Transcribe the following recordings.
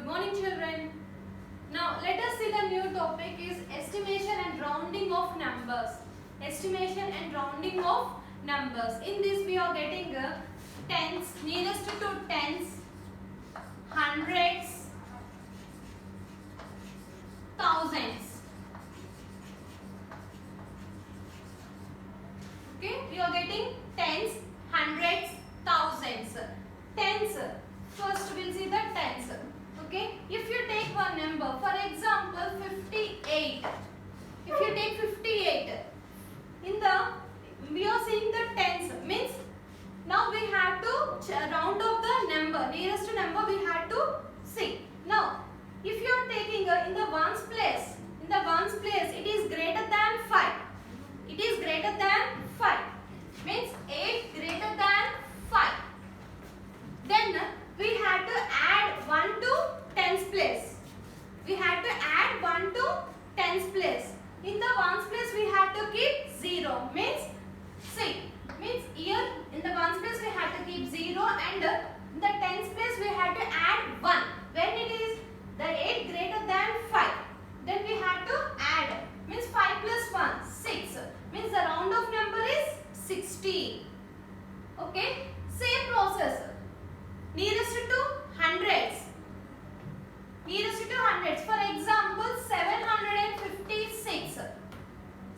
morning children. Now let us see the new topic is estimation and rounding of numbers. Estimation and rounding of numbers. In this we are getting tens, nearest to tens, hundreds, thousands. Okay, we are getting tens, hundreds, thousands. Tens. First we will see the tens. Okay, if you take one number, for example 58. If you take 58, we are seeing the tens, means now we have to round off the number, nearest number we have to see. Now if you are taking in the ones place, it is greater than 5. It is greater than 5, means 8 greater than 5. Then we had to add 1 to tens place. We had to add 1 to tens place. In the ones place we had to keep 0, means see, means here in the ones place we had to keep 0, and in the tens place we had to add 1. When it is the 8 greater than 5, then we had to add, means 5 plus 1, 6, means the round of number is 60. Okay, same process. Nearest to hundreds. Nearest to hundreds. For example, 756.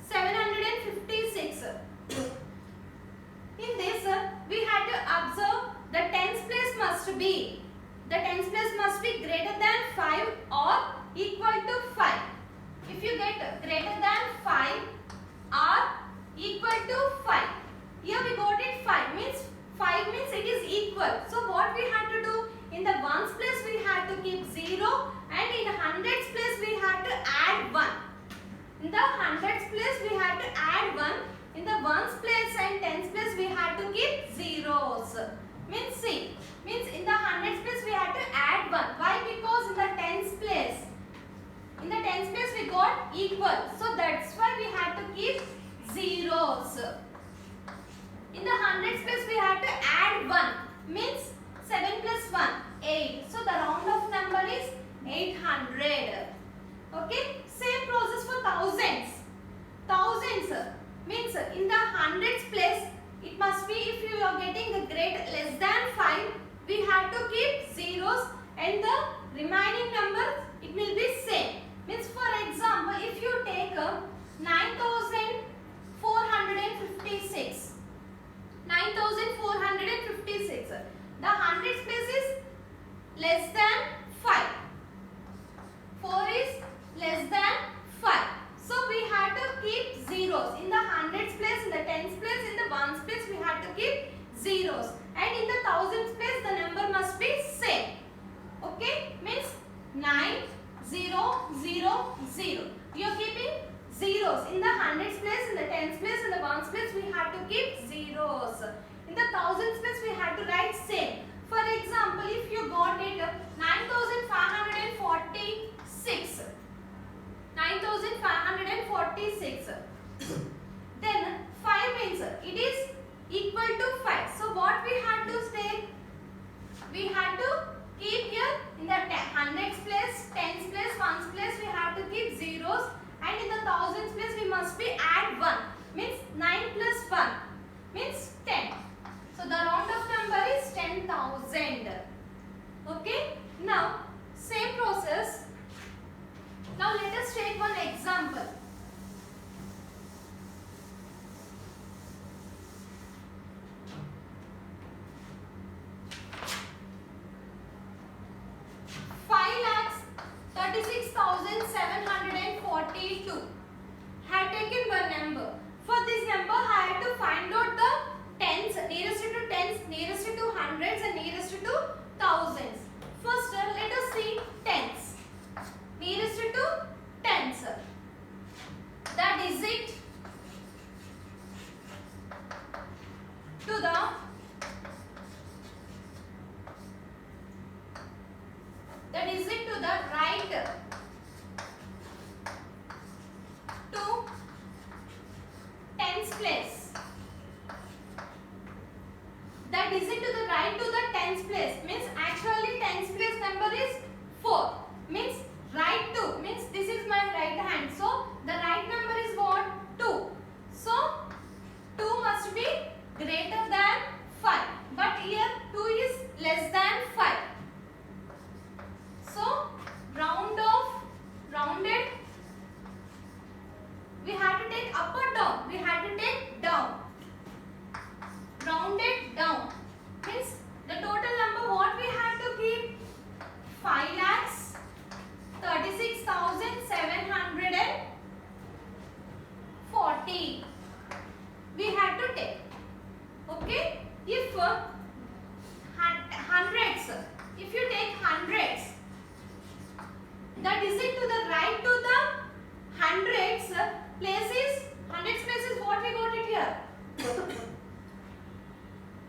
756. In this, we had to observe the tens place must be. The tens place must be greater than 5 or equal to 5. If you get greater than 5 or equal to 5. Here we got it 5, means 5 means it is equal. So what we had to do? In the ones place we had to keep 0, and in hundreds place we had to add 1. In the hundreds place we had to add 1. In the ones place and tens place we had to keep zeros. Means see, means in the hundreds place we had to add 1. Why? Because in the tens place, we got equal. So that's why we had to keep zeros. In the hundreds place we had to add 1, means 7 plus 1, 8. So the round of number is 800. Okay, same process for thousands. Thousands means in the hundreds place it must be, if you are getting the grade less than 5, we have to keep zeros, and the remaining numbers it will be same. Means for example, if you take 9456. 9456. The hundreds place is less than 5. 4 is less than 5. So we had to keep zeros. In the hundreds place, in the tens place, in the ones place, we had to keep zeros. And in the thousands place, the number must be same. Okay? Means 9, 0, 0, 0. You are keeping zeros. In the hundreds place, in the tens place, in the ones place, we had to keep zeros. In the thousands place, we had to write same. For example, if you got it 9546. 9546. Then 5 means it is equal to 5. So what we had to say? We had to keep here in the hundreds place, tens place, ones place, we have to keep zeros, and in the thousands place we must be add 1, means 9 plus 1 means 10. So the round of number is 10,000. Okay, now same process. Now let us take one example. $5,36,742 had taken one number. For this number, I had to find out the tens, nearest to tens, nearest to hundreds, and nearest to thousands. First, let us see tens. Nearest to tens. The digit to the right to tens place. The digit to the right to the tens place means actually tens place number is 4. it to the right to the hundreds places? Hundreds places, what we got it here?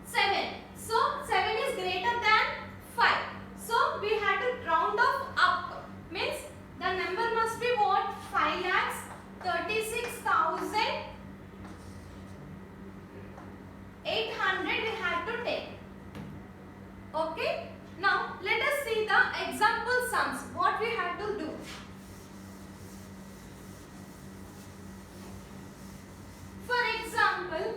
7. So 7 is greater than 5. So we had to round off up. Means the number must be what? 5,36,800 we had to take. Okay. Now let us see the example sums. What we had to do. For example,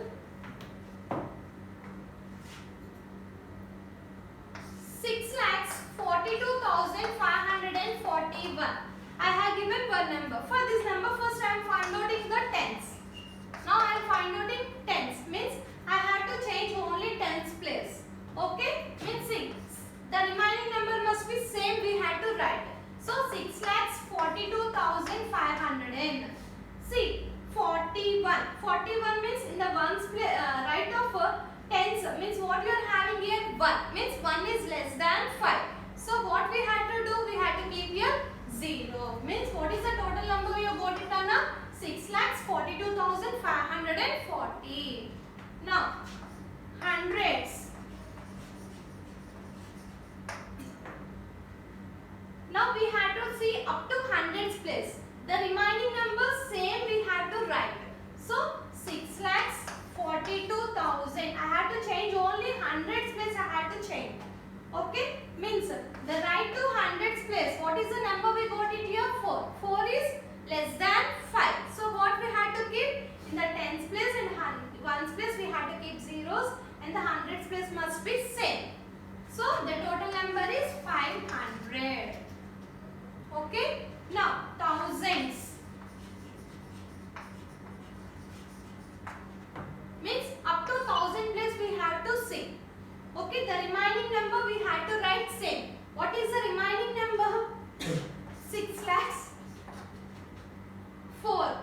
6,42,541. I have given one number. For this number, first I am finding the tens. Now I am finding tens. Means I have to change only tens place. Okay? Means 6. The remaining number must be same. We had to write. So 6,42,500. See, 41. 41 means in the ones place right of tens means what you are having here 1 means 1 is less than 5. So what we had to do, we had to keep here 0. Means what is the total number we have got it on? 6,42,540. Now hundreds. Now we had to see up to hundreds place. The remaining numbers same we had to write. So 6,42,000. I had to change only hundreds place. I had to change. Okay. Means the right to hundreds place. What is the number we got it here? 4. 4 is less than 5. So what we had to keep in the tens place and ones place we had to keep zeros and the hundreds place must be same. So the total number is 500. Okay. Now thousands. Means up to 1,000 place we have to see. Okay, the remaining number we had to write same. What is the remaining number? 6 lakhs 4.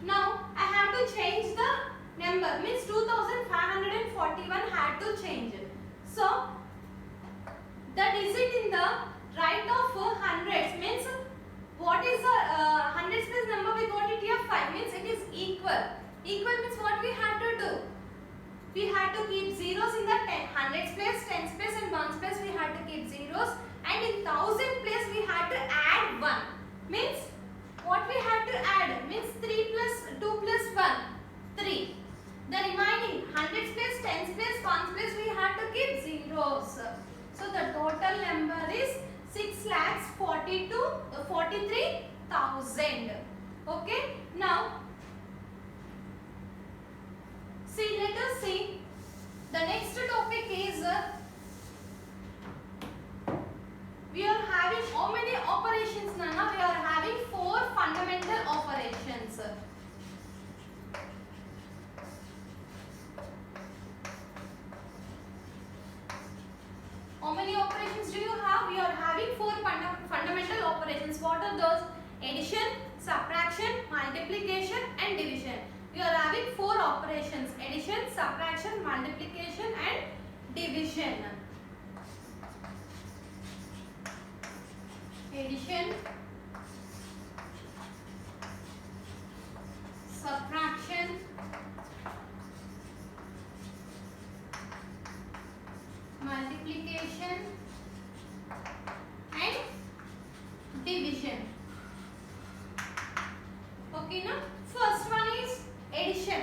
Now I have to change the number. Means 2,541 had to change it. So the digit in the right of hundreds means what is the hundreds place number we got it here 5 means it is equal. Equal means what we had to do? We had to keep zeros in the hundreds place, tens place and ones place we had to keep zeros and in 1,000 place we had to add 1. Means what we had to add? Means 3 plus 2 plus 1, 3. The remaining hundreds place, tens place, ones place we had to keep zeros. So the total number is 6,43,000. Okay. Now see, let us see. The next topic is we are having how many operations, Nana? We are having 4 fundamental operations. How many operations do you have? We are having 4 fundamental operations. What are those? Addition, subtraction, multiplication and division. We are having 4 operations: addition, subtraction, multiplication and division. Addition, subtraction, multiplication and division. Okay, now first one is addition.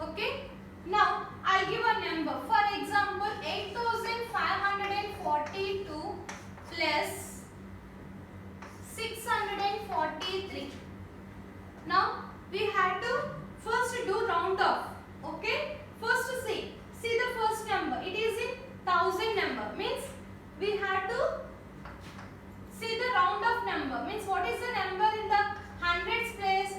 Okay. Now I'll give a number. For example, 8,542 plus 643. Now we had to first do round off. Okay. First see the first number. It is in 1,000 number. Means we had to see the round off number. Means what is the number in the hundreds place,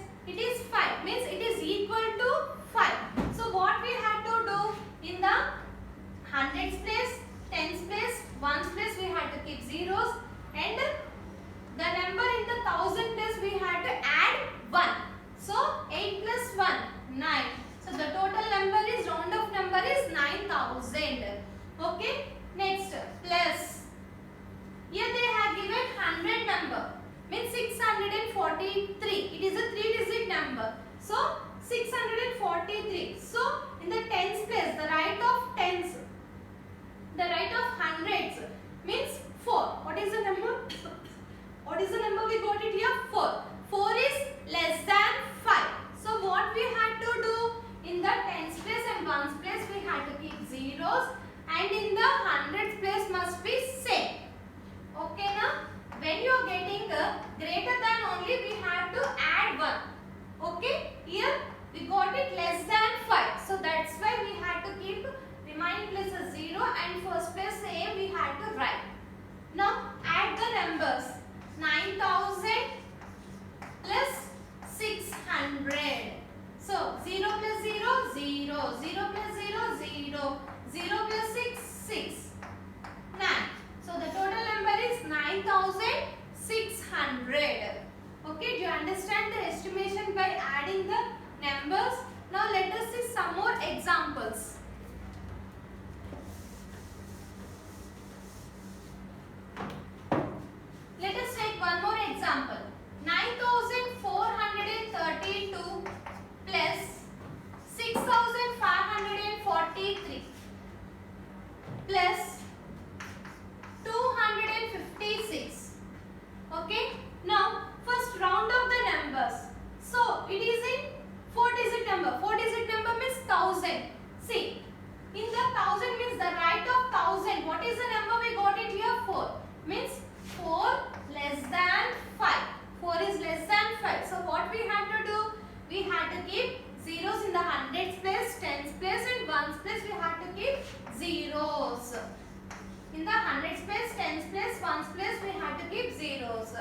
ones place we have to keep zeros.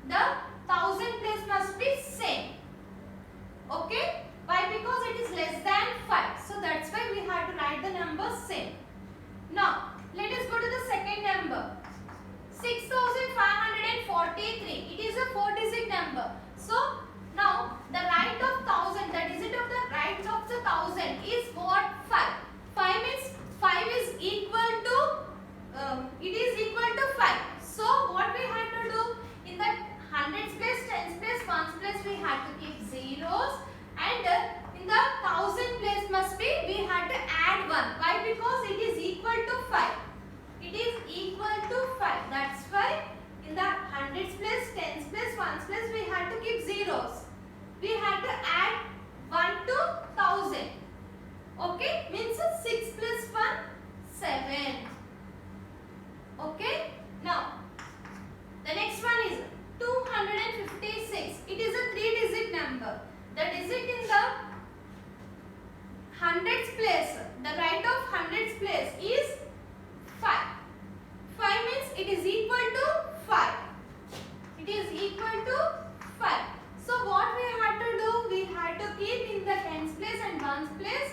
The thousand place must be same. Okay? Why? Because it is less than 5. So that's why we have to write the number same. Now, let us go to the second number. 6543. It is a 4-digit number. So, now the right of 1000, the digit of the right of the 1000 is what? 5. 5 means 5 is equal to, it is equal to 5. So, what we have to do? In the hundreds place, tens place, ones place we have to keep zeros, and in the thousand place must be, we have to add 1. Why? Because it is equal to 5. It is equal to 5. That's why in the hundreds place, tens place, ones place we have to keep zeros. We have to add 1 to 1000. Okay? Means 6 plus 1, 7. Okay? Now, the next one is 256. It is a 3-digit number. The digit in the hundreds place, the right of hundreds place is 5. 5 means it is equal to 5. It is equal to 5. So what we had to do? We had to keep in the tens place and ones place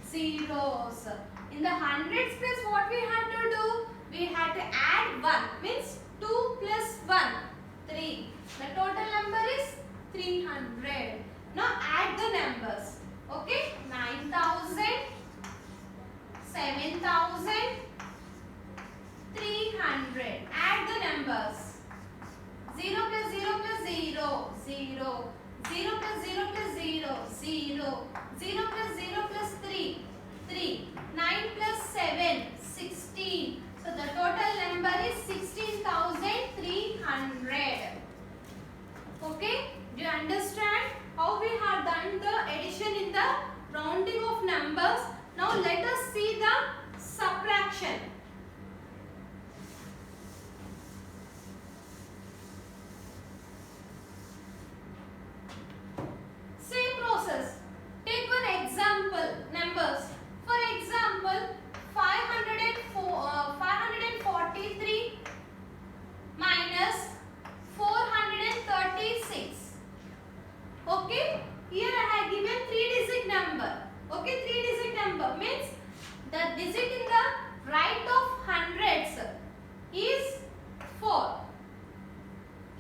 zeros. In the hundreds place what we had to do? We had to add 1. Means 2 plus 1, 3. The total number is 300. Now add the numbers. Okay? 9,000, 7,000, 300. Add the numbers. 0 plus 0 plus 0, 0. 0 plus 0 plus 0, 0. 0 plus 0 plus 3, 3. 9 plus 7, 16. So the total number is 16,300. Okay? Do you understand how we have done the addition in the rounding of numbers? Now let us see the subtraction. Same process. Take one example numbers. For example, 543 minus 436. Okay, here I have given 3-digit number. Okay, 3-digit number means the digit in the right of hundreds is 4.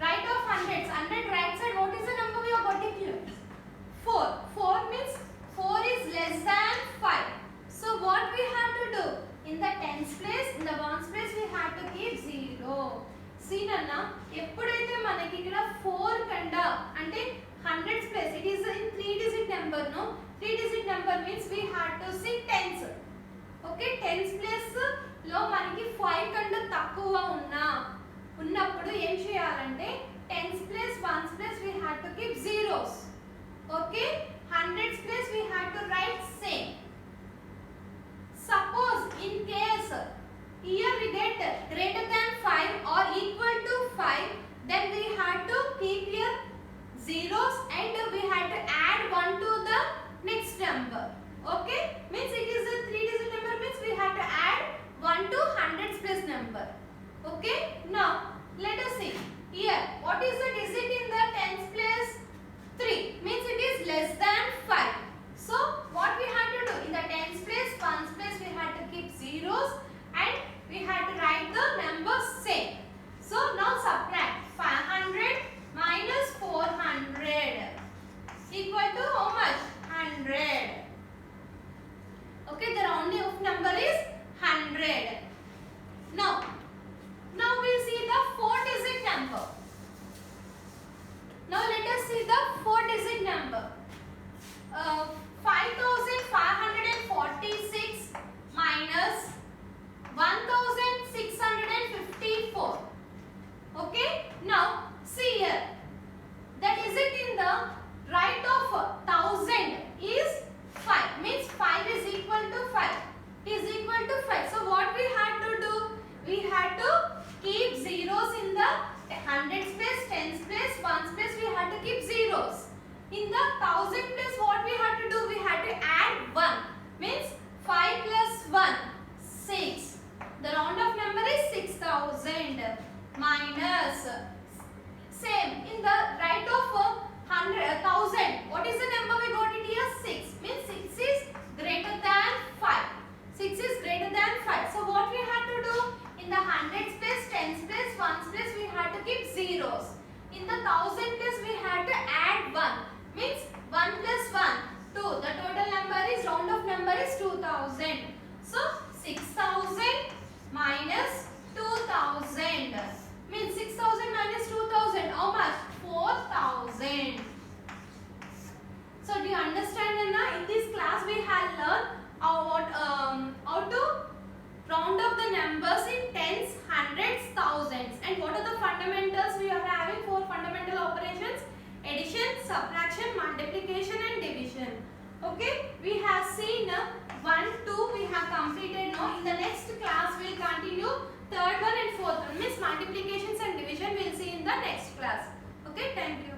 Right of hundreds, 100 right side, what is the number we are getting here? 4. 4 means 4 is less than 5. So what we have to do? In the tens place, in the ones place we have to keep 0. See Nana, ఎప్పుడైతే మనకి ఇక్కడ 4 కన్నా అంటే hundreds place, it is in 3-digit number, no? 3-digit number means we have to see tens. Okay, tens place లో మనకి 5 కన్నా తక్కువ ఉన్నప్పుడు ఏం చేయాలంటే tens place, ones place we have to keep zeros. Okay, hundreds place we have to write same. Suppose in case here we get greater than 5 or equal to 5, then we have to keep here zeros and we have to add 1 to the next number. Okay, means it is a 3-digit number means we have to add 1 to hundreds place number. Okay, Same in the right of 100, 1000. What is the number we got it here? 6. Means 6 is greater than 5. 6 is greater than 5. So what we had to do? In the hundreds place, tens place, ones place, we had to keep zeros. In the thousand place, we had to add 1. Means 1 plus 1, 2. The total number is, round of number is 2000. So 6000 minus 2000. Means 6000 minus 2000. How much? 4000. So do you understand now? In this class, we have learned how to round up the numbers in tens, hundreds, thousands. And what are the fundamentals? We are having 4 fundamental operations: addition, subtraction, multiplication and division. Okay, we have seen 1, 2 we have completed now. In the next class we will continue third one and fourth one, means multiplications and division we will see in the next class. Okay, thank you.